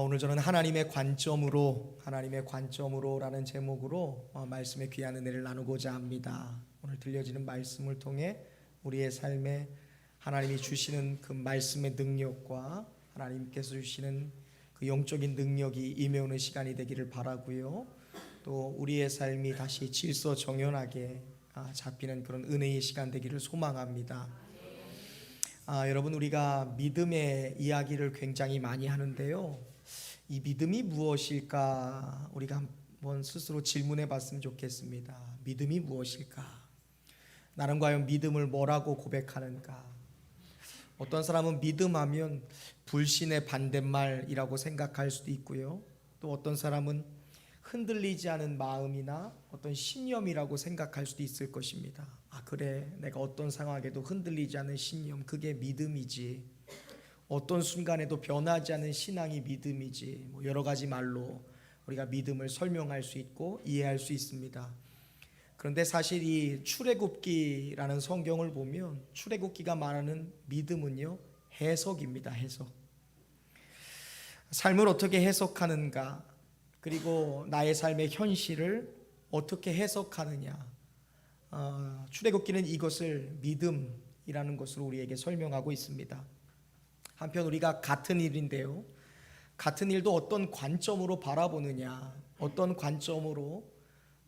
오늘 저는 하나님의 관점으로라는 제목으로 말씀의 귀한 은혜를 나누고자 합니다. 오늘 들려지는 말씀을 통해 우리의 삶에 하나님이 주시는 그 말씀의 능력과 하나님께서 주시는 그 영적인 능력이 임해오는 시간이 되기를 바라고요. 또 우리의 삶이 다시 질서정연하게 잡히는 그런 은혜의 시간 되기를 소망합니다. 여러분, 우리가 믿음의 이야기를 굉장히 많이 하는데요, 이 믿음이 무엇일까 우리가 한번 스스로 질문해 봤으면 좋겠습니다. 믿음이 무엇일까? 나는 과연 믿음을 뭐라고 고백하는가? 어떤 사람은 믿음하면 불신의 반대말이라고 생각할 수도 있고요, 또 어떤 사람은 흔들리지 않은 마음이나 어떤 신념이라고 생각할 수도 있을 것입니다. 그래, 내가 어떤 상황에도 흔들리지 않은 신념, 그게 믿음이지. 어떤 순간에도 변하지 않은 신앙이 믿음이지. 여러 가지 말로 우리가 믿음을 설명할 수 있고 이해할 수 있습니다. 그런데 사실 이 출애굽기라는 성경을 보면 출애굽기가 말하는 믿음은요, 해석입니다. 해석. 삶을 어떻게 해석하는가, 그리고 나의 삶의 현실을 어떻게 해석하느냐, 출애굽기는 이것을 믿음이라는 것으로 우리에게 설명하고 있습니다. 한편 우리가 같은 일인데요, 같은 일도 어떤 관점으로 바라보느냐, 어떤 관점으로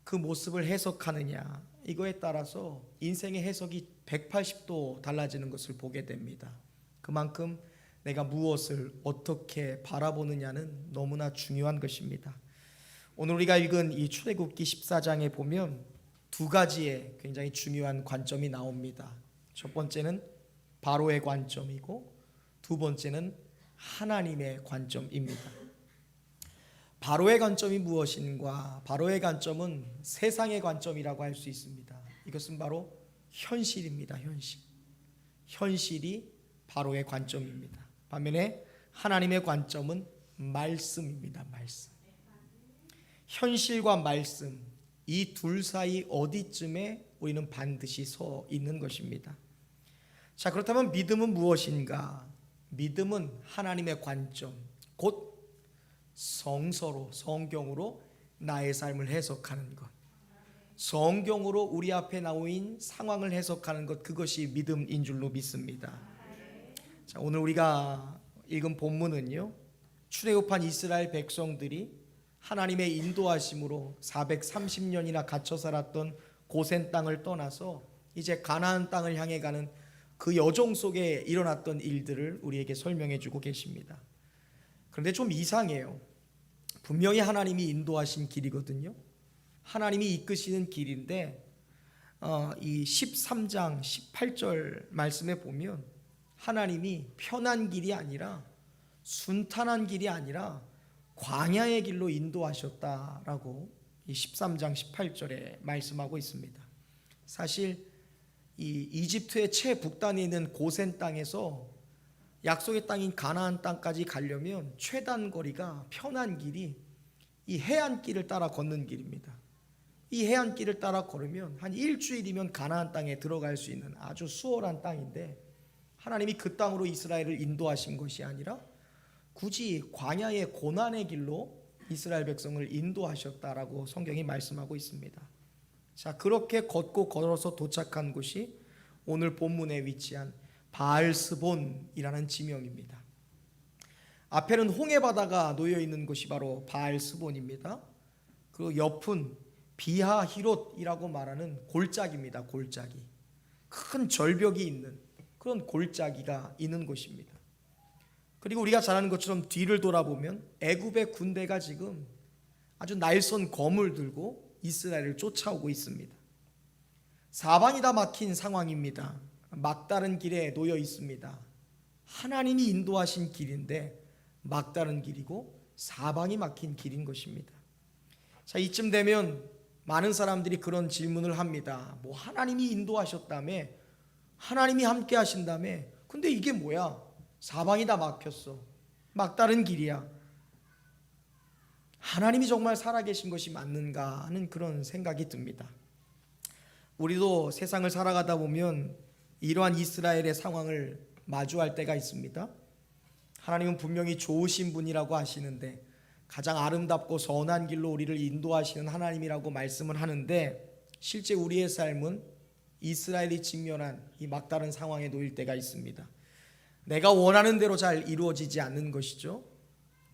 그 모습을 해석하느냐, 이거에 따라서 인생의 해석이 180도 달라지는 것을 보게 됩니다. 그만큼 내가 무엇을 어떻게 바라보느냐는 너무나 중요한 것입니다. 오늘 우리가 읽은 이 출애굽기 14장에 보면 두 가지의 굉장히 중요한 관점이 나옵니다. 첫 번째는 바로의 관점이고 두 번째는 하나님의 관점입니다. 바로의 관점이 무엇인가? 바로의 관점은 세상의 관점이라고 할 수 있습니다. 이것은 바로 현실입니다. 현실이 바로의 관점입니다. 반면에 하나님의 관점은 말씀입니다. 말씀. 현실과 말씀, 이 둘 사이 어디쯤에 우리는 반드시 서 있는 것입니다. 자, 그렇다면 믿음은 무엇인가? 믿음은 하나님의 관점, 곧 성서로, 성경으로 나의 삶을 해석하는 것, 성경으로 우리 앞에 나오인 상황을 해석하는 것, 그것이 믿음인 줄로 믿습니다. 자, 오늘 우리가 읽은 본문은요, 출애굽한 이스라엘 백성들이 하나님의 인도하심으로 430년이나 갇혀 살았던 고센 땅을 떠나서 이제 가나안 땅을 향해 가는 그 여정 속에 일어났던 일들을 우리에게 설명해 주고 계십니다. 그런데 좀 이상해요. 분명히 하나님이 인도하신 길이거든요. 하나님이 이끄시는 길인데 이 13장 18절 말씀에 보면 하나님이 편한 길이 아니라, 순탄한 길이 아니라 광야의 길로 인도하셨다라고 이 13장 18절에 말씀하고 있습니다. 사실 이 이집트의 최북단에 있는 고센 땅에서 약속의 땅인 가나안 땅까지 가려면 최단 거리가, 편한 길이 이 해안길을 따라 걷는 길입니다. 이 해안길을 따라 걸으면 한 일주일이면 가나안 땅에 들어갈 수 있는 아주 수월한 땅인데, 하나님이 그 땅으로 이스라엘을 인도하신 것이 아니라 굳이 광야의 고난의 길로 이스라엘 백성을 인도하셨다라고 성경이 말씀하고 있습니다. 자, 그렇게 걷고 걸어서 도착한 곳이 오늘 본문에 위치한 바알스본이라는 지명입니다. 앞에는 홍해바다가 놓여 있는 곳이 바로 바알스본입니다. 그 옆은 비하히롯이라고 말하는 골짜기입니다. 골짜기, 큰 절벽이 있는 그런 골짜기가 있는 곳입니다. 그리고 우리가 잘 아는 것처럼 뒤를 돌아보면 애굽의 군대가 지금 아주 날선 검을 들고 이스라엘을 쫓아오고 있습니다. 사방이 다 막힌 상황입니다. 막다른 길에 놓여 있습니다. 하나님이 인도하신 길인데 막다른 길이고 사방이 막힌 길인 것입니다. 자, 이쯤 되면 많은 사람들이 그런 질문을 합니다. 하나님이 인도하셨다며, 하나님이 함께 하신다며, 근데 이게 뭐야? 사방이 다 막혔어. 막다른 길이야. 하나님이 정말 살아계신 것이 맞는가 하는 그런 생각이 듭니다. 우리도 세상을 살아가다 보면 이러한 이스라엘의 상황을 마주할 때가 있습니다. 하나님은 분명히 좋으신 분이라고 하시는데 가장 아름답고 선한 길로 우리를 인도하시는 하나님이라고 말씀을 하는데, 실제 우리의 삶은 이스라엘이 직면한 이 막다른 상황에 놓일 때가 있습니다. 내가 원하는 대로 잘 이루어지지 않는 것이죠.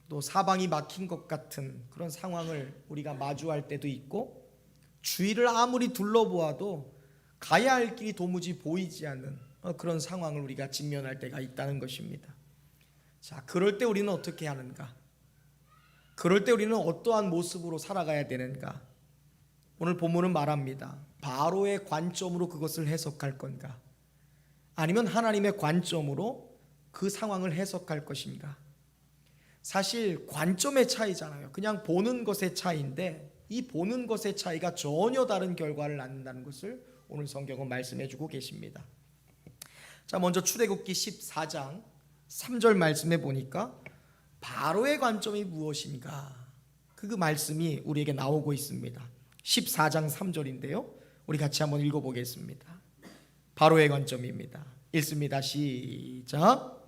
또 사방이 막힌 것 같은 그런 상황을 우리가 마주할 때도 있고, 주위를 아무리 둘러보아도 가야 할 길이 도무지 보이지 않는 그런 상황을 우리가 직면할 때가 있다는 것입니다. 자, 그럴 때 우리는 어떻게 하는가? 그럴 때 우리는 어떠한 모습으로 살아가야 되는가? 오늘 본문은 말합니다. 바로의 관점으로 그것을 해석할 건가? 아니면 하나님의 관점으로 그 상황을 해석할 것인가? 사실 관점의 차이잖아요. 그냥 보는 것의 차이인데 이 보는 것의 차이가 전혀 다른 결과를 낳는다는 것을 오늘 성경은 말씀해 주고 계십니다. 자, 먼저 출애굽기 14장 3절 말씀해 보니까 바로의 관점이 무엇인가? 그 말씀이 우리에게 나오고 있습니다. 14장 3절인데요. 우리 같이 한번 읽어보겠습니다. 바로의 관점입니다. 읽습니다. 시작.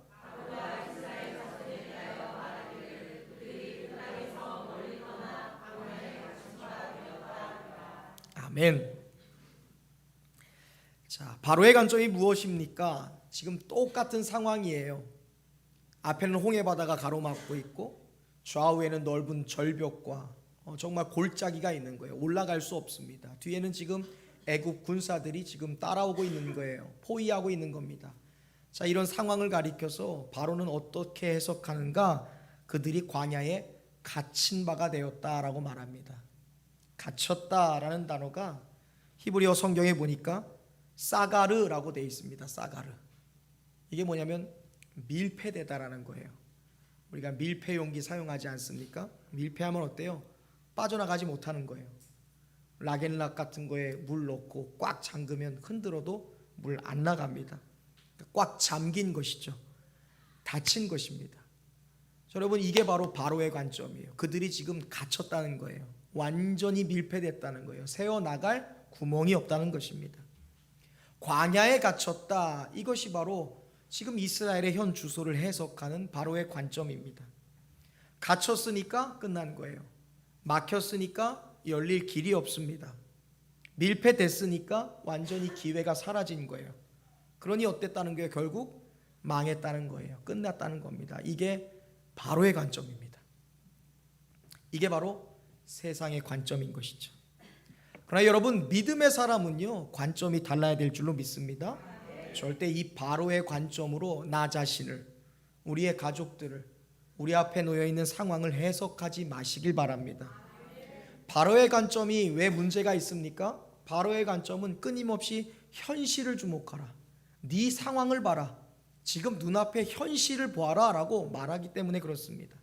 아멘. 자, 바로의 관점이 무엇입니까? 지금 똑같은 상황이에요. 앞에는 홍해바다가 가로막고 있고 좌우에는 넓은 절벽과 정말 골짜기가 있는 거예요. 올라갈 수 없습니다. 뒤에는 지금 애국 군사들이 지금 따라오고 있는 거예요. 포위하고 있는 겁니다. 자, 이런 상황을 가리켜서 바로는 어떻게 해석하는가? 그들이 광야에 갇힌 바가 되었다라고 말합니다. 갇혔다라는 단어가 히브리어 성경에 보니까 사가르라고 되어 있습니다. 사가르. 이게 뭐냐면 밀폐되다라는 거예요. 우리가 밀폐 용기 사용하지 않습니까? 밀폐하면 어때요? 빠져나가지 못하는 거예요. 락앤락 같은 거에 물 넣고 꽉 잠그면 흔들어도 물 안 나갑니다. 꽉 잠긴 것이죠. 닫힌 것입니다. 여러분, 이게 바로 바로의 관점이에요. 그들이 지금 갇혔다는 거예요. 완전히 밀폐됐다는 거예요. 새어나갈 구멍이 없다는 것입니다. 광야에 갇혔다. 이것이 바로 지금 이스라엘의 현 주소를 해석하는 바로의 관점입니다. 갇혔으니까 끝난 거예요. 막혔으니까 열릴 길이 없습니다. 밀폐됐으니까 완전히 기회가 사라진 거예요. 그러니 어땠다는 거예요? 결국 망했다는 거예요. 끝났다는 겁니다. 이게 바로의 관점입니다. 이게 바로 세상의 관점인 것이죠. 그러나 여러분, 믿음의 사람은요, 관점이 달라야 될 줄로 믿습니다. 절대 이 바로의 관점으로 나 자신을, 우리의 가족들을, 우리 앞에 놓여 있는 상황을 해석하지 마시길 바랍니다. 바로의 관점이 왜 문제가 있습니까? 바로의 관점은 끊임없이 현실을 주목하라, 네 상황을 봐라, 지금 눈앞에 현실을 보아라 라고 말하기 때문에 그렇습니다.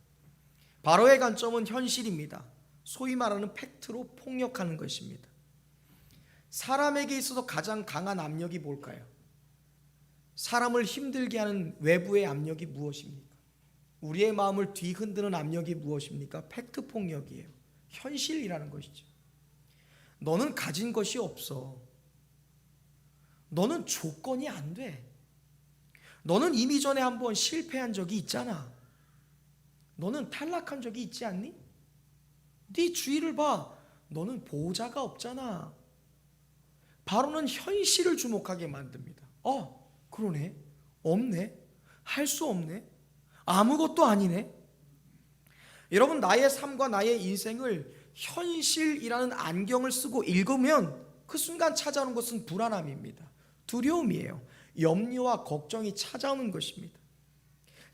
바로의 관점은 현실입니다. 소위 말하는 팩트로 폭력하는 것입니다. 사람에게 있어서 가장 강한 압력이 뭘까요? 사람을 힘들게 하는 외부의 압력이 무엇입니까? 우리의 마음을 뒤흔드는 압력이 무엇입니까? 팩트 폭력이에요. 현실이라는 것이죠. 너는 가진 것이 없어. 너는 조건이 안 돼. 너는 이미 전에 한번 실패한 적이 있잖아. 너는 탈락한 적이 있지 않니? 네 주위를 봐. 너는 보호자가 없잖아. 바로는 현실을 주목하게 만듭니다. 그러네. 없네. 할 수 없네. 아무것도 아니네. 여러분, 나의 삶과 나의 인생을 현실이라는 안경을 쓰고 읽으면 그 순간 찾아오는 것은 불안함입니다. 두려움이에요. 염려와 걱정이 찾아오는 것입니다.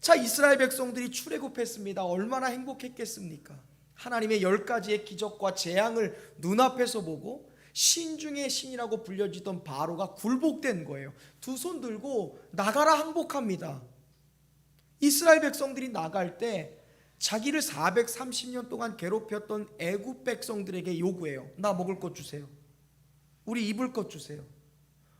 자, 이스라엘 백성들이 출애굽했습니다. 얼마나 행복했겠습니까? 하나님의 10가지의 기적과 재앙을 눈앞에서 보고 신 중의 신이라고 불려지던 바로가 굴복된 거예요. 두 손 들고 나가라 항복합니다. 이스라엘 백성들이 나갈 때 자기를 430년 동안 괴롭혔던 애굽 백성들에게 요구해요. 나 먹을 것 주세요. 우리 입을 것 주세요.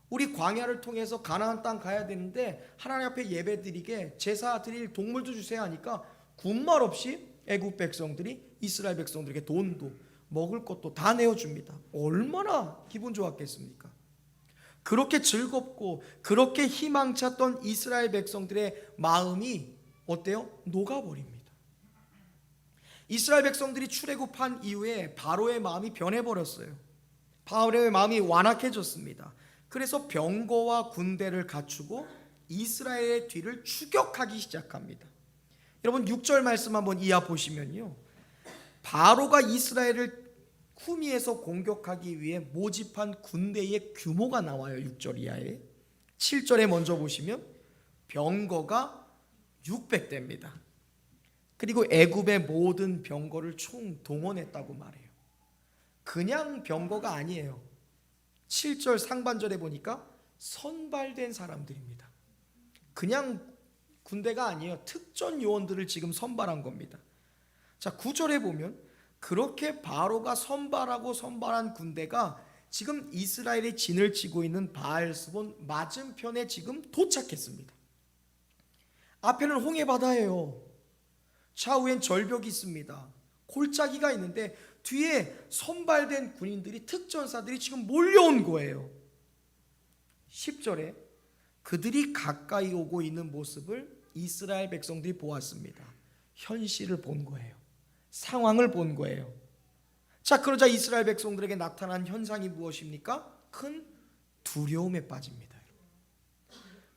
우리 광야를 통해서 가나안 땅 가야 되는데 하나님 앞에 예배 드리게 제사 드릴 동물도 주세요 하니까 군말 없이 애굽 백성들이 이스라엘 백성들에게 돈도 먹을 것도 다 내어줍니다. 얼마나 기분 좋았겠습니까? 그렇게 즐겁고 그렇게 희망찼던 이스라엘 백성들의 마음이 어때요? 녹아버립니다. 이스라엘 백성들이 출애굽한 이후에 바로의 마음이 변해버렸어요. 바로의 마음이 완악해졌습니다. 그래서 병거와 군대를 갖추고 이스라엘의 뒤를 추격하기 시작합니다. 여러분 6절 말씀 한번 이하 보시면요, 바로가 이스라엘을 후미에서 공격하기 위해 모집한 군대의 규모가 나와요. 6절 이하에. 7절에 먼저 보시면 병거가 600대입니다. 그리고 애굽의 모든 병거를 총 동원했다고 말해요. 그냥 병거가 아니에요. 7절 상반절에 보니까 선발된 사람들입니다. 그냥 군대가 아니에요. 특전 요원들을 지금 선발한 겁니다. 자, 9절에 보면 그렇게 바로가 선발한 군대가 지금 이스라엘의 진을 치고 있는 바알스본 맞은편에 지금 도착했습니다. 앞에는 홍해바다예요. 좌우엔 절벽이 있습니다. 골짜기가 있는데 뒤에 선발된 군인들이, 특전사들이 지금 몰려온 거예요. 10절에 그들이 가까이 오고 있는 모습을 이스라엘 백성들이 보았습니다. 현실을 본 거예요. 상황을 본 거예요. 자, 그러자 이스라엘 백성들에게 나타난 현상이 무엇입니까? 큰 두려움에 빠집니다.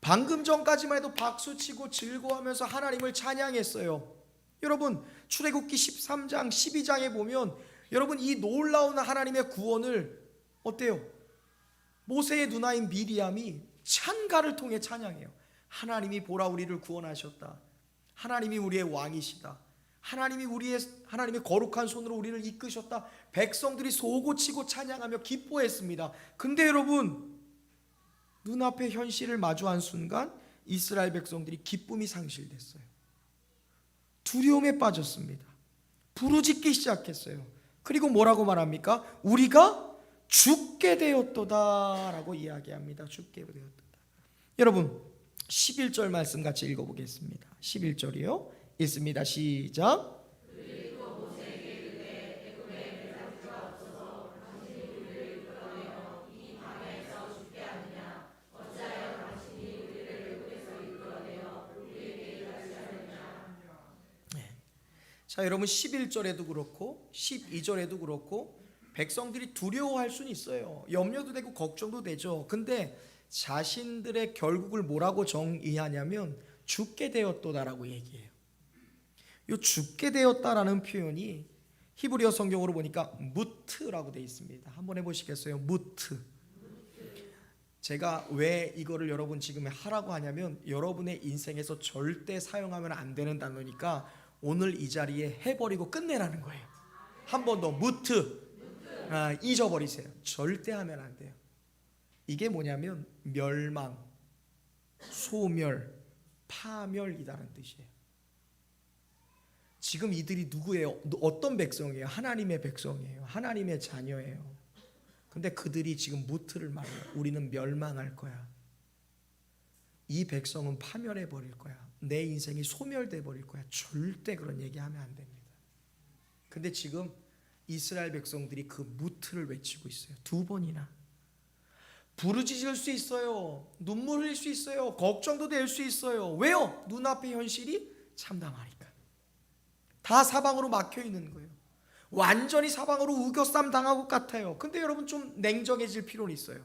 방금 전까지만 해도 박수치고 즐거워하면서 하나님을 찬양했어요. 여러분 출애굽기 13장 12장에 보면 여러분 이 놀라운 하나님의 구원을 어때요? 모세의 누나인 미리암이 찬가를 통해 찬양해요. 하나님이 보라 우리를 구원하셨다. 하나님이 우리의 왕이시다. 하나님의 거룩한 손으로 우리를 이끄셨다. 백성들이 소고치고 찬양하며 기뻐했습니다. 근데 여러분 눈앞의 현실을 마주한 순간 이스라엘 백성들이 기쁨이 상실됐어요. 두려움에 빠졌습니다. 부르짖기 시작했어요. 그리고 뭐라고 말합니까? 우리가 죽게 되었도다 라고 이야기합니다. 죽게 되었도다. 여러분 11절 말씀 같이 읽어보겠습니다. 11절이요 읽습니다. 시작. 자, 여러분 11절에도 그렇고 12절에도 그렇고 백성들이 두려워할 수는 있어요. 염려도 되고 걱정도 되죠. 근데 자신들의 결국을 뭐라고 정의하냐면 죽게 되었도다라고 얘기해요. 이 죽게 되었다라는 표현이 히브리어 성경으로 보니까 무트라고 되어 있습니다. 한번 해보시겠어요? 무트. 제가 왜 이거를 여러분 지금 하라고 하냐면 여러분의 인생에서 절대 사용하면 안 되는 단어니까 오늘 이 자리에 해버리고 끝내라는 거예요. 한 번 더 무트. 잊어버리세요. 절대 하면 안 돼요. 이게 뭐냐면 멸망, 소멸, 파멸이라는 뜻이에요. 지금 이들이 누구예요? 어떤 백성이에요? 하나님의 백성이에요. 하나님의 자녀예요. 근데 그들이 지금 무트를 말해요. 우리는 멸망할 거야. 이 백성은 파멸해 버릴 거야. 내 인생이 소멸돼 버릴 거야. 절대 그런 얘기하면 안 됩니다. 근데 지금 이스라엘 백성들이 그 무트를 외치고 있어요. 2번이나. 부르짖을 수 있어요. 눈물 흘릴 수 있어요. 걱정도 될 수 있어요. 왜요? 눈앞의 현실이 참담하니까. 다 사방으로 막혀 있는 거예요. 완전히 사방으로 우겨쌈 당한 것 같아요. 근데 여러분 좀 냉정해질 필요는 있어요.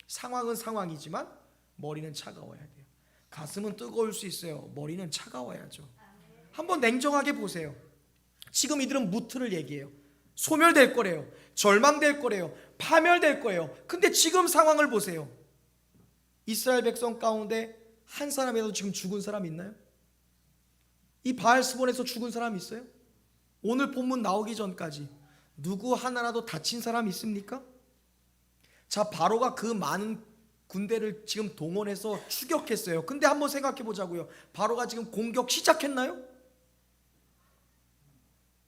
상황은 상황이지만 머리는 차가워야 돼요. 가슴은 뜨거울 수 있어요. 머리는 차가워야죠. 한번 냉정하게 보세요. 지금 이들은 무트를 얘기해요. 소멸될 거래요. 절망될 거래요. 파멸될 거예요. 근데 지금 상황을 보세요. 이스라엘 백성 가운데 한 사람이라도 지금 죽은 사람 있나요? 이 바알스본에서 죽은 사람 있어요? 오늘 본문 나오기 전까지 누구 하나라도 다친 사람 있습니까? 자, 바로가 그 많은 군대를 지금 동원해서 추격했어요. 근데 한번 생각해 보자고요. 바로가 지금 공격 시작했나요?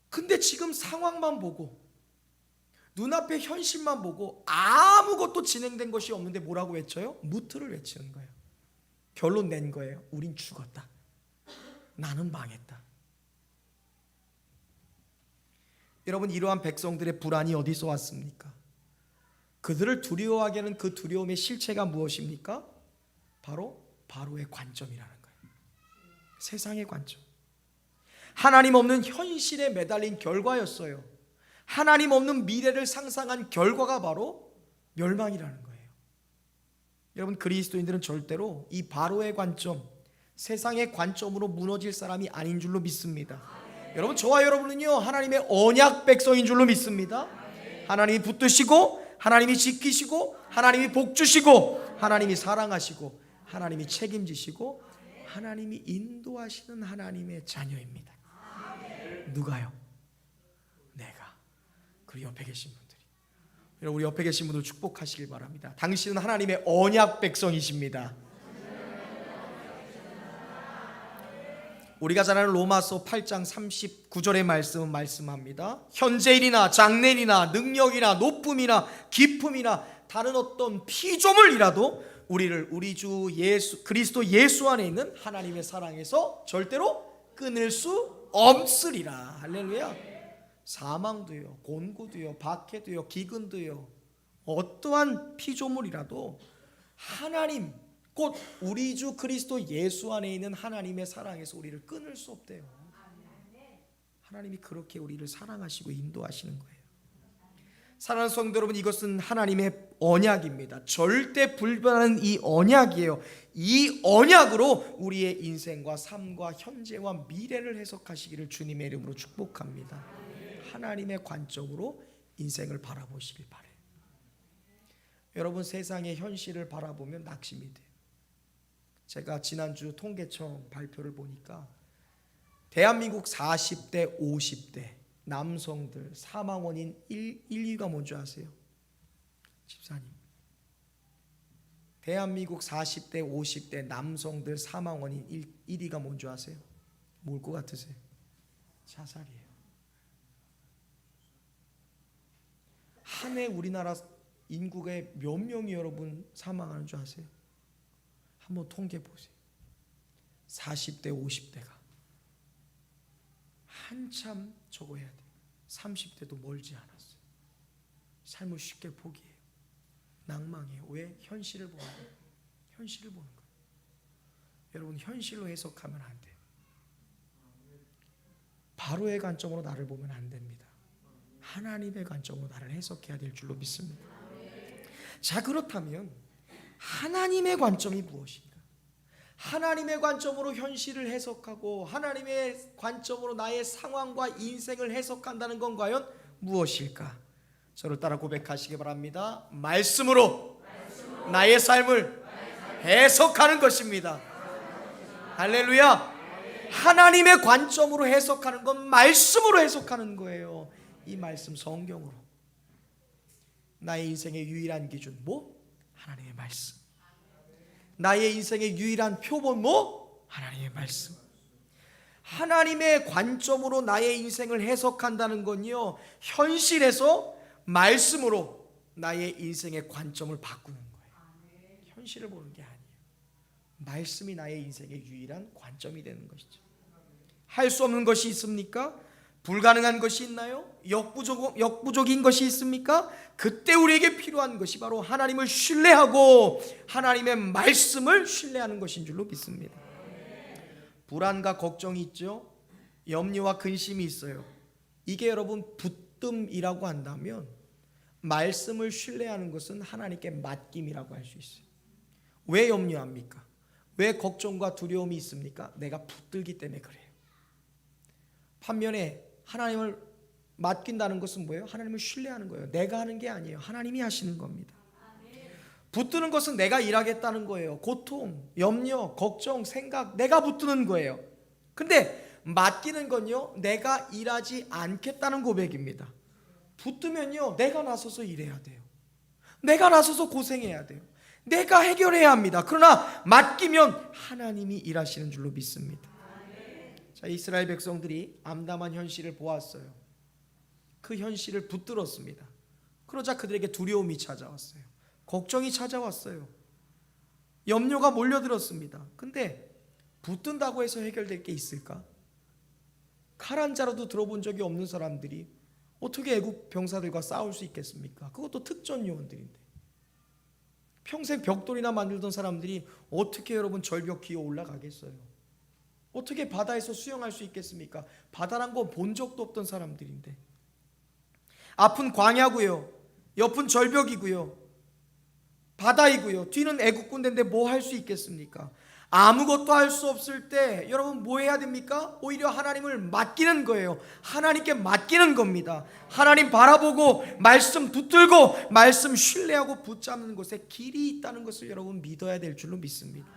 근데 지금 상황만 보고 눈앞의 현실만 보고 아무것도 진행된 것이 없는데 뭐라고 외쳐요? 무트를 외치는 거예요. 결론 낸 거예요. 우린 죽었다. 나는 망했다. 여러분 이러한 백성들의 불안이 어디서 왔습니까? 그들을 두려워하게 하는 그 두려움의 실체가 무엇입니까? 바로 바로의 관점이라는 거예요. 세상의 관점. 하나님 없는 현실에 매달린 결과였어요. 하나님 없는 미래를 상상한 결과가 바로 멸망이라는 거예요. 여러분, 그리스도인들은 절대로 이 바로의 관점, 세상의 관점으로 무너질 사람이 아닌 줄로 믿습니다. 여러분, 저와 여러분은요, 하나님의 언약 백성인 줄로 믿습니다. 하나님이 붙드시고, 하나님이 지키시고, 하나님이 복주시고, 하나님이 사랑하시고, 하나님이 책임지시고, 하나님이 인도하시는 하나님의 자녀입니다. 누가요? 내가. 그리고 옆에 계신 분들이. 여러분, 우리 옆에 계신 분들 축복하시길 바랍니다. 당신은 하나님의 언약 백성이십니다. 우리가 잘 아는 로마서 8장 39절의 말씀은 말씀합니다. 현재일이나 장래일이나 능력이나 높음이나 깊음이나 다른 어떤 피조물이라도 우리를 우리 주 예수 그리스도 예수 안에 있는 하나님의 사랑에서 절대로 끊을 수 없으리라. 할렐루야. 사망도요, 곤고도요, 박해도요, 기근도요, 어떠한 피조물이라도 하나님 곧 우리 주 그리스도 예수 안에 있는 하나님의 사랑에서 우리를 끊을 수 없대요. 하나님이 그렇게 우리를 사랑하시고 인도하시는 거예요. 사랑하는 성도 여러분, 이것은 하나님의 언약입니다. 절대 불변하는 이 언약이에요. 이 언약으로 우리의 인생과 삶과 현재와 미래를 해석하시기를 주님의 이름으로 축복합니다. 하나님의 관점으로 인생을 바라보시길 바래요. 여러분, 세상의 현실을 바라보면 낙심이 돼요. 제가 지난주 통계청 발표를 보니까 대한민국 40대 50대 남성들 사망 원인 1위가 뭔지 아세요? 집사님, 대한민국 40대 50대 남성들 사망 원인 1위가 뭔지 아세요? 뭘 것 같으세요? 자살이에요. 한 해 우리나라 인구의 몇 명이 여러분 사망하는 줄 아세요? 한번 통계 보세요. 40대 50대가 한참 적어야 돼요. 30대도 멀지 않았어요. 삶을 쉽게 포기해요. 낭망해요. 왜? 현실을 보는 거예요. 현실을 보는 거예요. 여러분, 현실로 해석하면 안 돼요. 바로의 관점으로 나를 보면 안 됩니다. 하나님의 관점으로 나를 해석해야 될 줄로 믿습니다. 자, 그렇다면 하나님의 관점이 무엇인가? 하나님의 관점으로 현실을 해석하고 하나님의 관점으로 나의 상황과 인생을 해석한다는 건 과연 무엇일까? 저를 따라 고백하시기 바랍니다. 말씀으로 나의 삶을 해석하는 것입니다. 할렐루야. 하나님의 관점으로 해석하는 건 말씀으로 해석하는 거예요. 이 말씀 성경으로. 나의 인생의 유일한 기준 뭐? 하나님의 말씀. 나의 인생의 유일한 표본 뭐? 하나님의 말씀. 하나님의 관점으로 나의 인생을 해석한다는 건요, 현실에서 말씀으로 나의 인생의 관점을 바꾸는 거예요. 현실을 보는 게 아니에요. 말씀이 나의 인생의 유일한 관점이 되는 것이죠. 할 수 없는 것이 있습니까? 불가능한 것이 있나요? 역부족인 것이 있습니까? 그때 우리에게 필요한 것이 바로 하나님을 신뢰하고 하나님의 말씀을 신뢰하는 것인 줄로 믿습니다. 불안과 걱정이 있죠. 염려와 근심이 있어요. 이게 여러분 붙듦이라고 한다면 말씀을 신뢰하는 것은 하나님께 맡김이라고 할 수 있어요. 왜 염려합니까? 왜 걱정과 두려움이 있습니까? 내가 붙들기 때문에 그래요. 반면에 하나님을 맡긴다는 것은 뭐예요? 하나님을 신뢰하는 거예요. 내가 하는 게 아니에요. 하나님이 하시는 겁니다. 붙드는 것은 내가 일하겠다는 거예요. 고통, 염려, 걱정, 생각, 내가 붙드는 거예요. 근데 맡기는 건요, 내가 일하지 않겠다는 고백입니다. 붙들면요, 내가 나서서 일해야 돼요. 내가 나서서 고생해야 돼요. 내가 해결해야 합니다. 그러나 맡기면 하나님이 일하시는 줄로 믿습니다. 자, 이스라엘 백성들이 암담한 현실을 보았어요. 그 현실을 붙들었습니다. 그러자 그들에게 두려움이 찾아왔어요. 걱정이 찾아왔어요. 염려가 몰려들었습니다. 근데 붙든다고 해서 해결될 게 있을까? 칼 한 자라도 들어본 적이 없는 사람들이 어떻게 애국 병사들과 싸울 수 있겠습니까? 그것도 특전 요원들인데. 평생 벽돌이나 만들던 사람들이 어떻게 여러분 절벽 기어 올라가겠어요? 어떻게 바다에서 수영할 수 있겠습니까? 바다란 거 본 적도 없던 사람들인데. 앞은 광야고요, 옆은 절벽이고요, 바다이고요, 뒤는 애국 군대인데 뭐 할 수 있겠습니까? 아무것도 할 수 없을 때 여러분 뭐 해야 됩니까? 오히려 하나님을 맡기는 거예요. 하나님께 맡기는 겁니다. 하나님 바라보고 말씀 붙들고 말씀 신뢰하고 붙잡는 곳에 길이 있다는 것을 여러분 믿어야 될 줄로 믿습니다.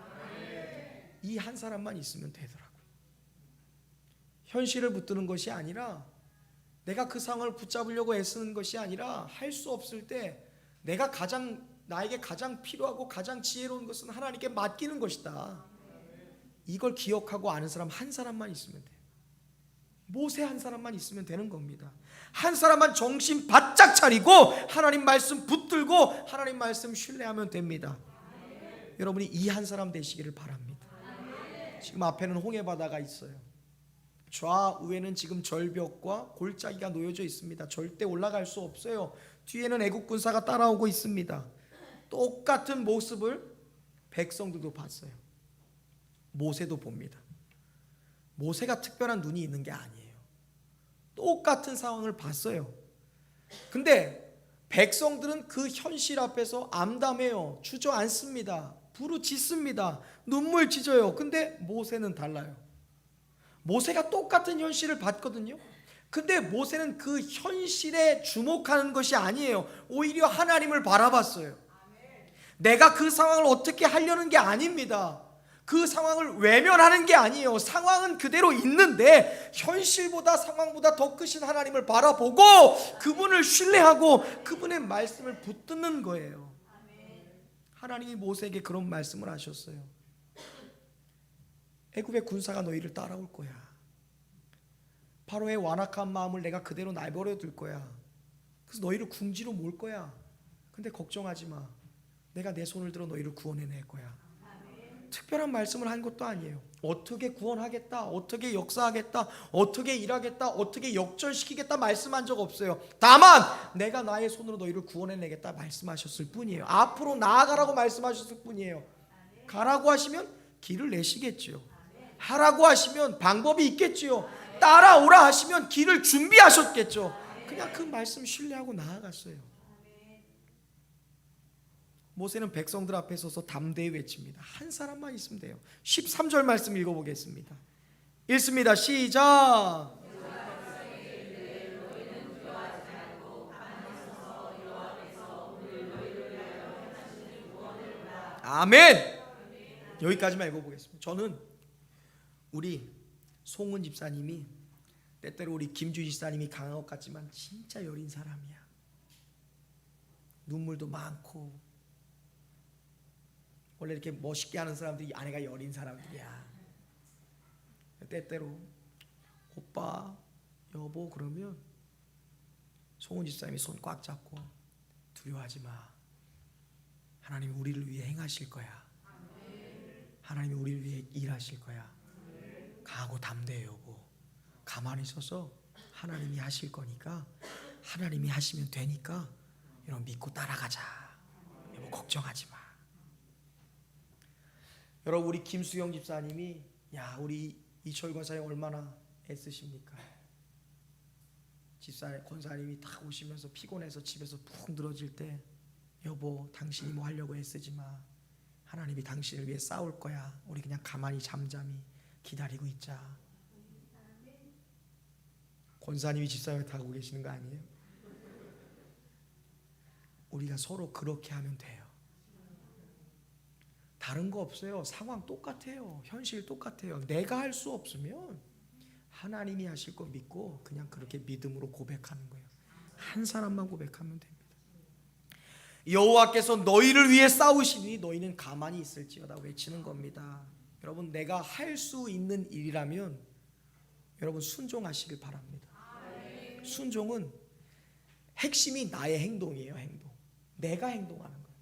이 한 사람만 있으면 되더라고요. 현실을 붙드는 것이 아니라, 내가 그 상황을 붙잡으려고 애쓰는 것이 아니라, 할 수 없을 때 나에게 가장 필요하고 가장 지혜로운 것은 하나님께 맡기는 것이다. 이걸 기억하고 아는 사람 한 사람만 있으면 돼요. 모세 한 사람만 있으면 되는 겁니다. 한 사람만 정신 바짝 차리고 하나님 말씀 붙들고 하나님 말씀 신뢰하면 됩니다. 여러분이 이 한 사람 되시기를 바랍니다. 지금 앞에는 홍해바다가 있어요. 좌우에는 지금 절벽과 골짜기가 놓여져 있습니다. 절대 올라갈 수 없어요. 뒤에는 애국 군사가 따라오고 있습니다. 똑같은 모습을 백성들도 봤어요. 모세도 봅니다. 모세가 특별한 눈이 있는 게 아니에요. 똑같은 상황을 봤어요. 근데 백성들은 그 현실 앞에서 암담해요. 주저앉습니다. 부르짖습니다. 눈물 찢어요. 근데 모세는 달라요. 모세가 똑같은 현실을 봤거든요. 근데 모세는 그 현실에 주목하는 것이 아니에요. 오히려 하나님을 바라봤어요. 내가 그 상황을 어떻게 하려는 게 아닙니다. 그 상황을 외면하는 게 아니에요. 상황은 그대로 있는데 현실보다 상황보다 더 크신 하나님을 바라보고 그분을 신뢰하고 그분의 말씀을 붙드는 거예요. 하나님이 모세에게 그런 말씀을 하셨어요. 애굽의 군사가 너희를 따라올 거야. 파로의 완악한 마음을 내가 그대로 내버려 둘 거야. 그래서 너희를 궁지로 몰 거야. 근데 걱정하지 마. 내가 내 손을 들어 너희를 구원해낼 거야. 특별한 말씀을 한 것도 아니에요. 어떻게 구원하겠다, 어떻게 역사하겠다, 어떻게 일하겠다, 어떻게 역전시키겠다 말씀한 적 없어요. 다만 내가 나의 손으로 너희를 구원해내겠다 말씀하셨을 뿐이에요. 앞으로 나아가라고 말씀하셨을 뿐이에요. 가라고 하시면 길을 내시겠지요. 하라고 하시면 방법이 있겠지요. 따라오라 하시면 길을 준비하셨겠죠. 그냥 그 말씀 신뢰하고 나아갔어요. 모세는 백성들 앞에 서서 담대히 외칩니다. 한 사람만 있으면 돼요. 13절 말씀 읽어보겠습니다. 읽습니다. 시작. 아멘. 여기까지만 읽어보겠습니다. 저는 우리 송은 집사님이, 때때로 우리 김주 집사님이 강한 것 같지만 진짜 여린 사람이야. 눈물도 많고. 원래 이렇게 멋있게 하는 사람들이 아내가 여린 사람들이야. 때때로 오빠, 여보 그러면 송은 집사님이 손 꽉 잡고 두려워하지 마. 하나님이 우리를 위해 행하실 거야. 하나님이 우리를 위해 일하실 거야. 강하고 담대해 여보. 가만히 서서 하나님이 하실 거니까, 하나님이 하시면 되니까 여러분 믿고 따라가자. 여보 걱정하지 마. 여러분 우리 김수경 집사님이, 야 우리 이철 권사님 얼마나 애쓰십니까? 집사 권사님이 딱 오시면서 피곤해서 집에서 푹 늘어질 때, 여보 당신이 뭐 하려고 애쓰지 마. 하나님이 당신을 위해 싸울 거야. 우리 그냥 가만히 잠잠히 기다리고 있자. 권사님이 집사님을 타고 계시는 거 아니에요? 우리가 서로 그렇게 하면 돼요. 다른 거 없어요. 상황 똑같아요. 현실 똑같아요. 내가 할 수 없으면 하나님이 하실 거 믿고 그냥 그렇게 믿음으로 고백하는 거예요. 한 사람만 고백하면 됩니다. 여호와께서 너희를 위해 싸우시니 너희는 가만히 있을지어다 외치는 겁니다. 여러분 내가 할 수 있는 일이라면 여러분 순종하시길 바랍니다. 순종은 핵심이 나의 행동이에요. 행동. 내가 행동하는 거예요.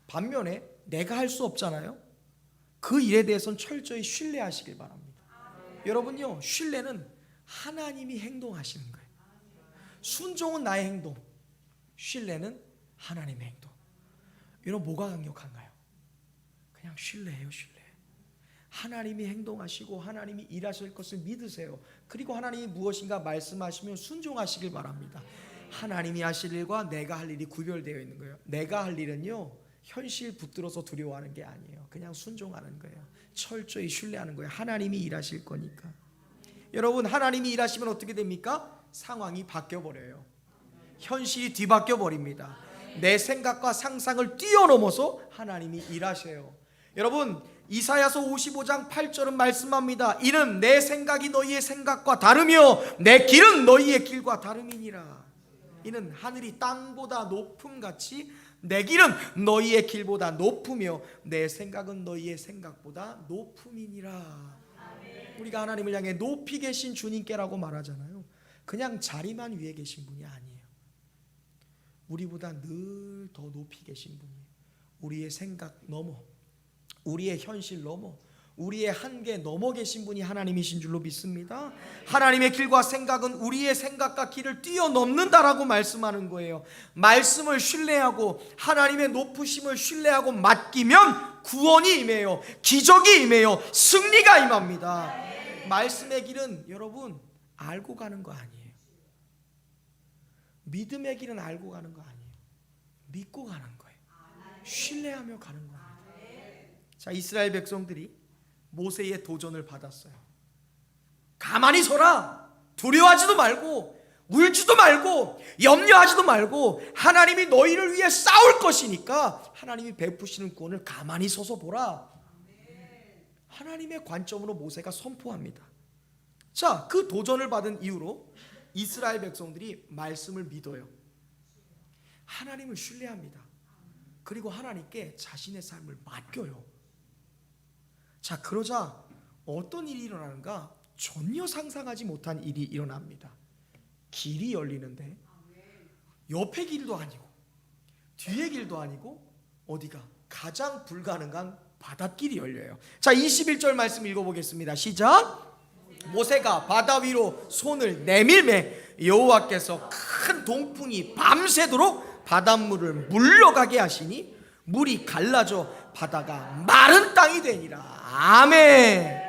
반면에 내가 할 수 없잖아요. 그 일에 대해서는 철저히 신뢰하시길 바랍니다. 여러분요, 신뢰는 하나님이 행동하시는 거예요. 순종은 나의 행동, 신뢰는 하나님의 행동. 여러분 뭐가 강력한가요? 그냥 신뢰해요. 신뢰. 하나님이 행동하시고 하나님이 일하실 것을 믿으세요. 그리고 하나님이 무엇인가 말씀하시면 순종하시길 바랍니다. 하나님이 하실 일과 내가 할 일이 구별되어 있는 거예요. 내가 할 일은요, 현실 붙들어서 두려워하는 게 아니에요. 그냥 순종하는 거예요. 철저히 신뢰하는 거예요. 하나님이 일하실 거니까. 여러분, 하나님이 일하시면 어떻게 됩니까? 상황이 바뀌어버려요. 현실이 뒤바뀌어 버립니다. 내 생각과 상상을 뛰어넘어서 하나님이 일하셔요. 여러분, 이사야서 55장 8절은 말씀합니다. 이는 내 생각이 너희의 생각과 다르며 내 길은 너희의 길과 다름이니라. 이는 하늘이 땅보다 높음같이 내 길은 너희의 길보다 높으며 내 생각은 너희의 생각보다 높음이니라. 우리가 하나님을 향해 높이 계신 주님께라고 말하잖아요. 그냥 자리만 위에 계신 분이 아니에요. 우리보다 늘 더 높이 계신 분이에요. 우리의 생각 넘어, 우리의 현실 넘어, 우리의 한계 넘어 계신 분이 하나님이신 줄로 믿습니다. 하나님의 길과 생각은 우리의 생각과 길을 뛰어넘는다라고 말씀하는 거예요. 말씀을 신뢰하고 하나님의 높으심을 신뢰하고 맡기면 구원이 임해요. 기적이 임해요. 승리가 임합니다. 말씀의 길은 여러분 알고 가는 거 아니에요. 믿음의 길은 알고 가는 거 아니에요. 믿고 가는 거예요. 신뢰하며 가는 겁니다. 자, 이스라엘 백성들이 모세의 도전을 받았어요. 가만히 서라. 두려워하지도 말고 울지도 말고 염려하지도 말고 하나님이 너희를 위해 싸울 것이니까 하나님이 베푸시는 구원을 가만히 서서 보라. 하나님의 관점으로 모세가 선포합니다. 자, 그 도전을 받은 이후로 이스라엘 백성들이 말씀을 믿어요. 하나님을 신뢰합니다. 그리고 하나님께 자신의 삶을 맡겨요. 자, 그러자 어떤 일이 일어나는가? 전혀 상상하지 못한 일이 일어납니다. 길이 열리는데 옆에 길도 아니고 뒤에 길도 아니고 어디가? 가장 불가능한 바닷길이 열려요. 자, 21절 말씀 읽어보겠습니다. 시작. 모세가 바다 위로 손을 내밀매 여호와께서 큰 동풍이 밤새도록 바닷물을 물러가게 하시니 물이 갈라져 바다가 마른 땅이 되니라. 아멘.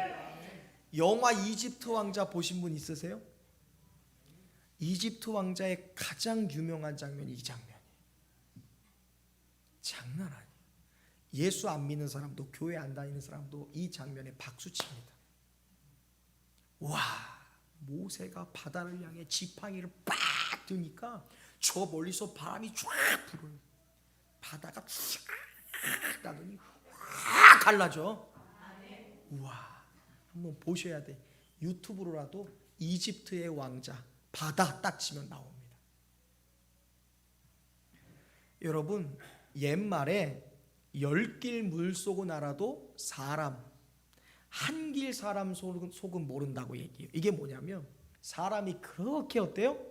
영화 이집트 왕자 보신 분 있으세요? 이집트 왕자의 가장 유명한 장면이 이 장면이에요. 장난 아니에요. 예수 안 믿는 사람도 교회 안 다니는 사람도 이 장면에 박수칩니다. 와, 모세가 바다를 향해 지팡이를 빡 드니까 저 멀리서 바람이 쫙 불어요. 바다가 쫙 나더니 확 갈라져. 우와, 한번 보셔야 돼. 유튜브로라도 이집트의 왕자 바다 딱 치면 나옵니다. 여러분, 옛말에 10길 물 쏘고 날아도 사람 한 길 사람 속은 모른다고 얘기해요. 이게 뭐냐면 사람이 그렇게 어때요?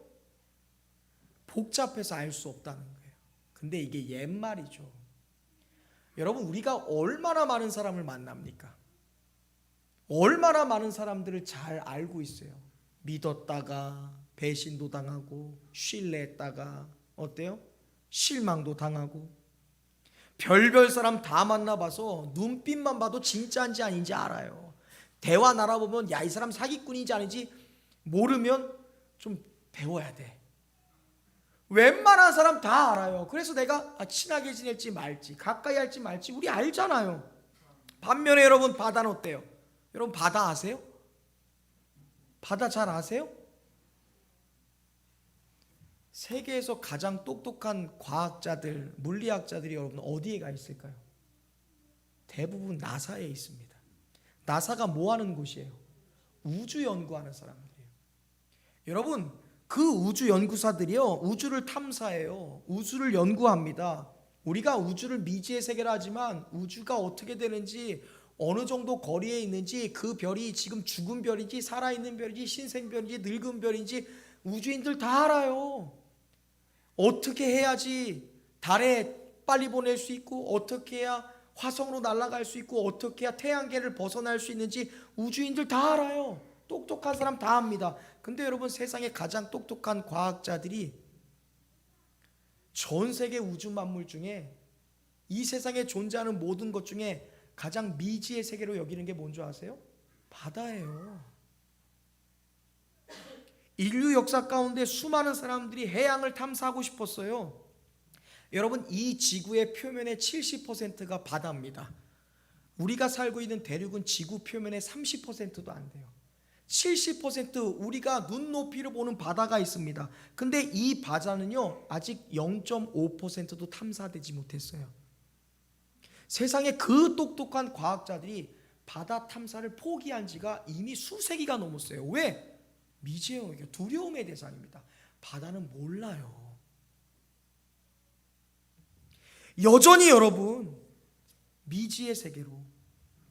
복잡해서 알 수 없다는 거예요. 근데 이게 옛말이죠. 여러분, 우리가 얼마나 많은 사람을 만납니까? 얼마나 많은 사람들을 잘 알고 있어요. 믿었다가 배신도 당하고 신뢰했다가 어때요? 실망도 당하고 별별 사람 다 만나봐서 눈빛만 봐도 진짜인지 아닌지 알아요. 대화 나눠보면 야, 이 사람 사기꾼인지 아닌지 모르면 좀 배워야 돼. 웬만한 사람 다 알아요. 그래서 내가 친하게 지낼지 말지 가까이 할지 말지 우리 알잖아요. 반면에 여러분, 바다는 어때요? 여러분, 바다 아세요? 바다 잘 아세요? 세계에서 가장 똑똑한 과학자들, 물리학자들이 여러분 어디에 가 있을까요? 대부분 나사에 있습니다. 나사가 뭐 하는 곳이에요? 우주 연구하는 사람들이에요. 여러분, 그 우주 연구사들이요, 우주를 탐사해요. 우주를 연구합니다. 우리가 우주를 미지의 세계라 하지만 우주가 어떻게 되는지, 어느 정도 거리에 있는지, 그 별이 지금 죽은 별인지 살아있는 별인지 신생별인지 늙은 별인지 우주인들 다 알아요. 어떻게 해야지 달에 빨리 보낼 수 있고, 어떻게 해야 화성으로 날아갈 수 있고, 어떻게 해야 태양계를 벗어날 수 있는지 우주인들 다 알아요. 똑똑한 사람 다 압니다. 근데 여러분, 세상에 가장 똑똑한 과학자들이 전 세계 우주 만물 중에, 이 세상에 존재하는 모든 것 중에 가장 미지의 세계로 여기는 게 뭔지 아세요? 바다예요. 인류 역사 가운데 수많은 사람들이 해양을 탐사하고 싶었어요. 여러분, 이 지구의 표면의 70%가 바다입니다. 우리가 살고 있는 대륙은 지구 표면의 30%도 안 돼요. 70% 우리가 눈높이로 보는 바다가 있습니다. 근데 이 바다는요, 아직 0.5%도 탐사되지 못했어요. 세상에 그 똑똑한 과학자들이 바다 탐사를 포기한 지가 이미 수세기가 넘었어요. 왜? 미지예요. 두려움의 대상입니다. 바다는 몰라요. 여전히 여러분, 미지의 세계로,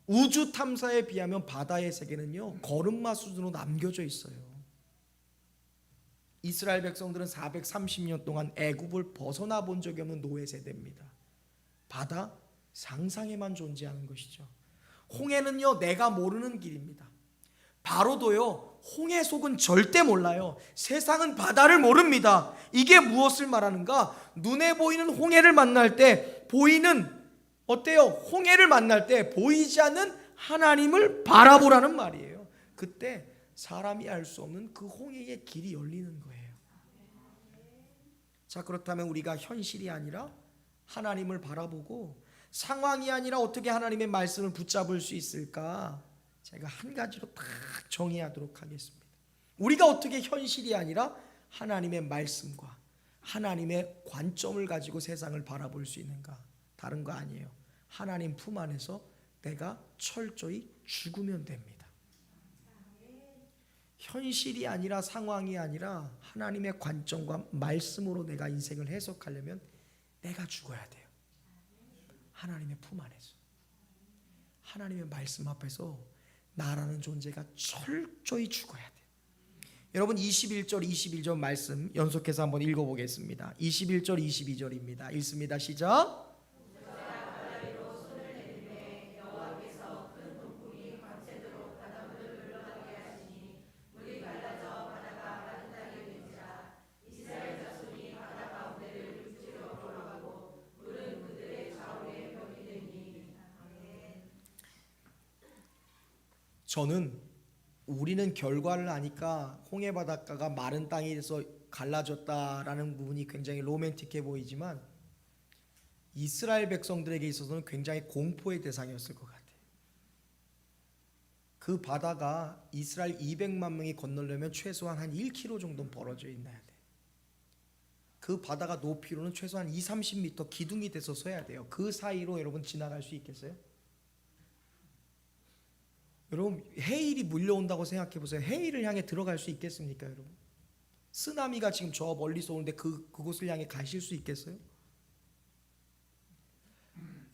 우주 탐사에 비하면 바다의 세계는요, 걸음마 수준으로 남겨져 있어요. 이스라엘 백성들은 430년 동안 애굽을 벗어나 본 적이 없는 노예 세대입니다. 바다 상상에만 존재하는 것이죠. 홍해는요, 내가 모르는 길입니다. 바로도요, 홍해 속은 절대 몰라요. 세상은 바다를 모릅니다. 이게 무엇을 말하는가? 눈에 보이는 홍해를 만날 때 보이는, 어때요? 홍해를 만날 때 보이지 않는 하나님을 바라보라는 말이에요. 그때 사람이 알 수 없는 그 홍해의 길이 열리는 거예요. 자, 그렇다면 우리가 현실이 아니라 하나님을 바라보고 상황이 아니라 어떻게 하나님의 말씀을 붙잡을 수 있을까? 제가 한 가지로 딱 정의하도록 하겠습니다. 우리가 어떻게 현실이 아니라 하나님의 말씀과 하나님의 관점을 가지고 세상을 바라볼 수 있는가? 다른 거 아니에요. 하나님 품 안에서 내가 철저히 죽으면 됩니다. 현실이 아니라 상황이 아니라 하나님의 관점과 말씀으로 내가 인생을 해석하려면 내가 죽어야 돼요. 하나님의 품 안에서, 하나님의 말씀 앞에서 나라는 존재가 철저히 죽어야 돼요. 여러분, 21절 22절 말씀 연속해서 한번 읽어보겠습니다. 21절 22절입니다. 읽습니다. 시작. 저는 우리는 결과를 아니까 홍해 바닷가가 마른 땅이 돼서 갈라졌다라는 부분이 굉장히 로맨틱해 보이지만 이스라엘 백성들에게 있어서는 굉장히 공포의 대상이었을 것 같아요. 그 바다가 이스라엘 200만 명이 건너려면 최소한 한 1km 정도는 벌어져 있어야 돼. 그 바다가 높이로는 최소한 20-30m 기둥이 돼서 서야 돼요. 그 사이로 여러분 지나갈 수 있겠어요? 여러분, 해일이 물려온다고 생각해 보세요. 해일을 향해 들어갈 수 있겠습니까, 여러분? 쓰나미가 지금 저 멀리서 오는데 그곳을 향해 가실 수 있겠어요?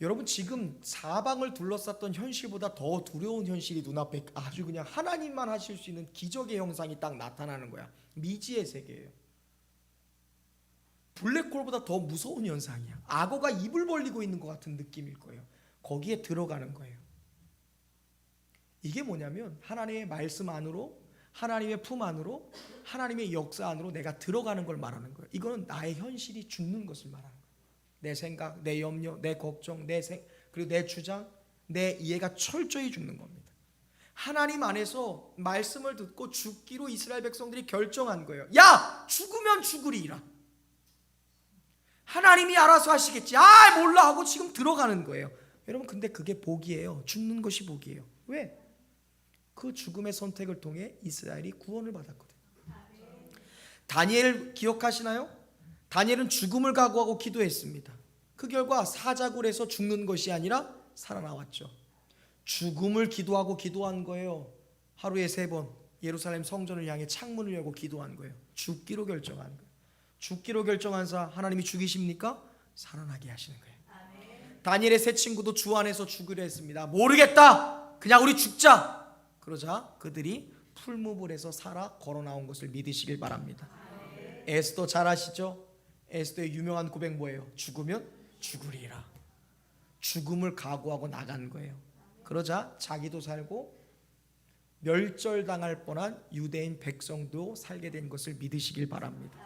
여러분, 지금 사방을 둘러쌌던 현실보다 더 두려운 현실이 눈앞에 아주 그냥 하나님만 하실 수 있는 기적의 형상이 딱 나타나는 거야. 미지의 세계예요. 블랙홀보다 더 무서운 현상이야. 악어가 입을 벌리고 있는 것 같은 느낌일 거예요. 거기에 들어가는 거예요. 이게 뭐냐면 하나님의 말씀 안으로, 하나님의 품 안으로, 하나님의 역사 안으로 내가 들어가는 걸 말하는 거예요. 이거는 나의 현실이 죽는 것을 말하는 거예요. 내 생각, 내 염려, 내 걱정, 그리고 내 주장, 내 이해가 철저히 죽는 겁니다. 하나님 안에서 말씀을 듣고 죽기로 이스라엘 백성들이 결정한 거예요. 야! 죽으면 죽으리라. 하나님이 알아서 하시겠지. 몰라 하고 지금 들어가는 거예요. 여러분, 근데 그게 복이에요. 죽는 것이 복이에요. 왜? 그 죽음의 선택을 통해 이스라엘이 구원을 받았거든요. 다니엘 기억하시나요? 다니엘은 죽음을 각오하고 기도했습니다. 그 결과 사자굴에서 죽는 것이 아니라 살아나왔죠. 죽음을 기도하고 기도한 거예요. 하루에 3번 예루살렘 성전을 향해 창문을 열고 기도한 거예요. 죽기로 결정한 거예요. 죽기로 결정한 자 하나님이 죽이십니까? 살아나게 하시는 거예요. 다니엘의 세 친구도 주 안에서 죽으려 했습니다. 모르겠다, 그냥 우리 죽자. 그러자 그들이 풀무불에서 살아 걸어 나온 것을 믿으시길 바랍니다. 에스더 잘 아시죠? 에스더의 유명한 고백 뭐예요? 죽으면 죽으리라. 죽음을 각오하고 나간 거예요. 그러자 자기도 살고 멸절당할 뻔한 유대인 백성도 살게 된 것을 믿으시길 바랍니다.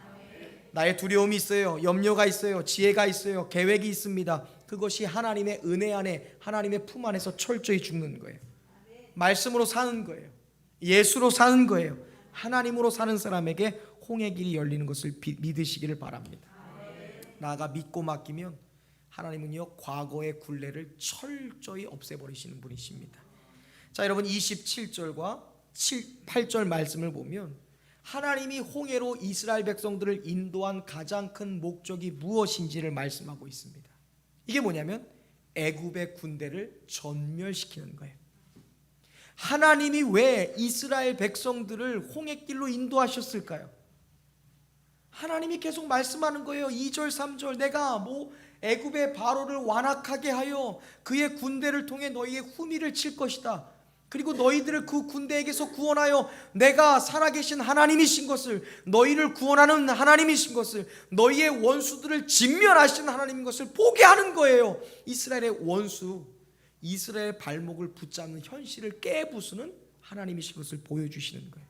나의 두려움이 있어요. 염려가 있어요. 지혜가 있어요. 계획이 있습니다. 그것이 하나님의 은혜 안에, 하나님의 품 안에서 철저히 죽는 거예요. 말씀으로 사는 거예요. 예수로 사는 거예요. 하나님으로 사는 사람에게 홍해 길이 열리는 것을 믿으시기를 바랍니다. 나아가 믿고 맡기면 하나님은요, 과거의 굴레를 철저히 없애버리시는 분이십니다. 자, 여러분 27절과 8절 말씀을 보면 하나님이 홍해로 이스라엘 백성들을 인도한 가장 큰 목적이 무엇인지를 말씀하고 있습니다. 이게 뭐냐면 애굽의 군대를 전멸시키는 거예요. 하나님이 왜 이스라엘 백성들을 홍해길로 인도하셨을까요? 하나님이 계속 말씀하는 거예요. 2절 3절 내가 애굽의 바로를 완악하게 하여 그의 군대를 통해 너희의 후미를 칠 것이다. 그리고 너희들을 그 군대에게서 구원하여 내가 살아계신 하나님이신 것을, 너희를 구원하는 하나님이신 것을, 너희의 원수들을 진멸하신 하나님인 것을 보게 하는 거예요. 이스라엘의 원수, 이스라엘의 발목을 붙잡는 현실을 깨부수는 하나님이신 것을 보여주시는 거예요.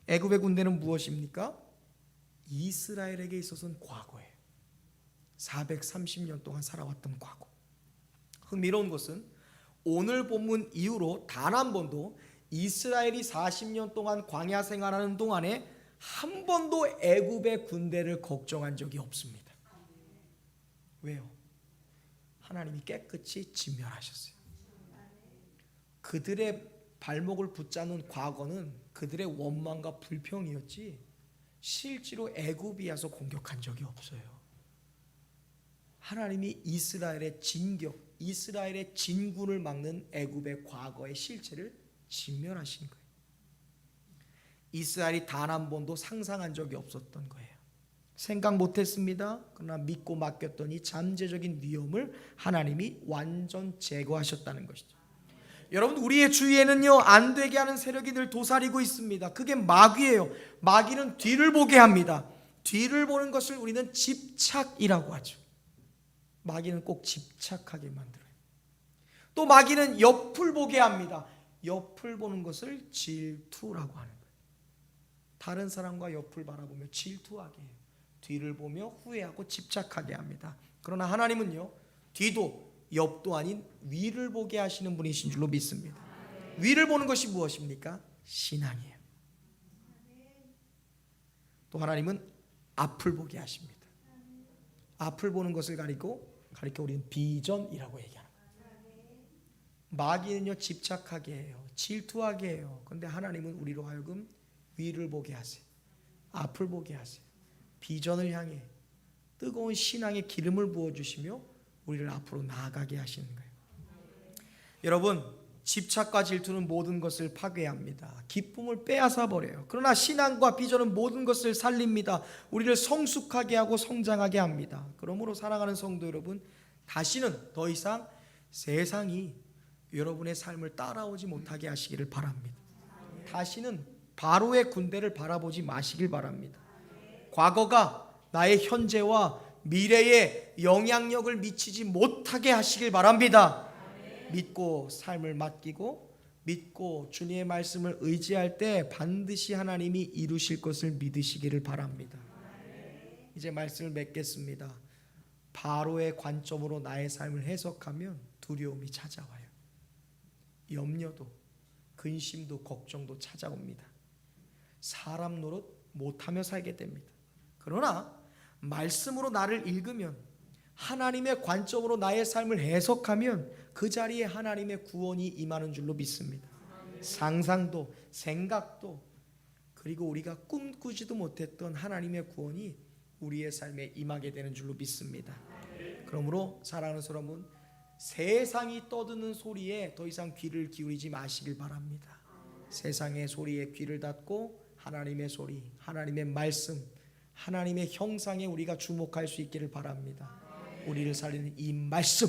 애굽의 군대는 무엇입니까? 이스라엘에게 있어서는 과거예요. 430년 동안 살아왔던 과거. 흥미로운 것은 오늘 본문 이후로 단 한 번도 이스라엘이 40년 동안 광야 생활하는 동안에 한 번도 애굽의 군대를 걱정한 적이 없습니다. 왜요? 하나님이 깨끗이 진멸하셨어요. 그들의 발목을 붙잡는 과거는 그들의 원망과 불평이었지 실제로 애굽이 와서 공격한 적이 없어요. 하나님이 이스라엘의 진격, 이스라엘의 진군을 막는 애굽의 과거의 실체를 진멸하신 거예요. 이스라엘이 단 한 번도 상상한 적이 없었던 거예요. 생각 못했습니다. 그러나 믿고 맡겼더니 잠재적인 위험을 하나님이 완전 제거하셨다는 것이죠. 여러분, 우리의 주위에는요, 안 되게 하는 세력이 늘 도사리고 있습니다. 그게 마귀예요. 마귀는 뒤를 보게 합니다. 뒤를 보는 것을 우리는 집착이라고 하죠. 마귀는 꼭 집착하게 만들어요. 또 마귀는 옆을 보게 합니다. 옆을 보는 것을 질투라고 하는 거예요. 다른 사람과 옆을 바라보며 질투하게 해요. 뒤를 보며 후회하고 집착하게 합니다. 그러나 하나님은요, 뒤도 옆도 아닌 위를 보게 하시는 분이신 줄로 믿습니다. 위를 보는 것이 무엇입니까? 신앙이에요. 또 하나님은 앞을 보게 하십니다. 앞을 보는 것을 가리켜 우리는 비전이라고 얘기하는 거예요. 마귀는요, 집착하게 해요. 질투하게 해요. 그런데 하나님은 우리로 하여금 위를 보게 하세요. 앞을 보게 하세요. 비전을 향해 뜨거운 신앙의 기름을 부어주시며 우리를 앞으로 나아가게 하시는 거예요. 여러분, 집착과 질투는 모든 것을 파괴합니다. 기쁨을 빼앗아 버려요. 그러나 신앙과 비전은 모든 것을 살립니다. 우리를 성숙하게 하고 성장하게 합니다. 그러므로 사랑하는 성도 여러분, 다시는 더 이상 세상이 여러분의 삶을 따라오지 못하게 하시기를 바랍니다. 다시는 바로의 군대를 바라보지 마시길 바랍니다. 과거가 나의 현재와 미래에 영향력을 미치지 못하게 하시길 바랍니다. 믿고 삶을 맡기고 믿고 주님의 말씀을 의지할 때 반드시 하나님이 이루실 것을 믿으시기를 바랍니다. 이제 말씀을 맺겠습니다. 바로의 관점으로 나의 삶을 해석하면 두려움이 찾아와요. 염려도 근심도 걱정도 찾아옵니다. 사람 노릇 못하며 살게 됩니다. 그러나 말씀으로 나를 읽으면 하나님의 관점으로 나의 삶을 해석하면 그 자리에 하나님의 구원이 임하는 줄로 믿습니다. 상상도 생각도 그리고 우리가 꿈꾸지도 못했던 하나님의 구원이 우리의 삶에 임하게 되는 줄로 믿습니다. 그러므로 사랑하는 여러분, 세상이 떠드는 소리에 더 이상 귀를 기울이지 마시길 바랍니다. 세상의 소리에 귀를 닫고 하나님의 소리, 하나님의 말씀, 하나님의 형상에 우리가 주목할 수 있기를 바랍니다. 우리를 살리는 이 말씀,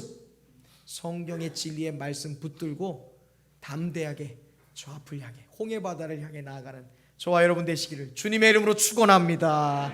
성경의 진리의 말씀 붙들고 담대하게 저 앞을 향해 홍해 바다를 향해 나아가는 저와 여러분 되시기를 주님의 이름으로 축원합니다.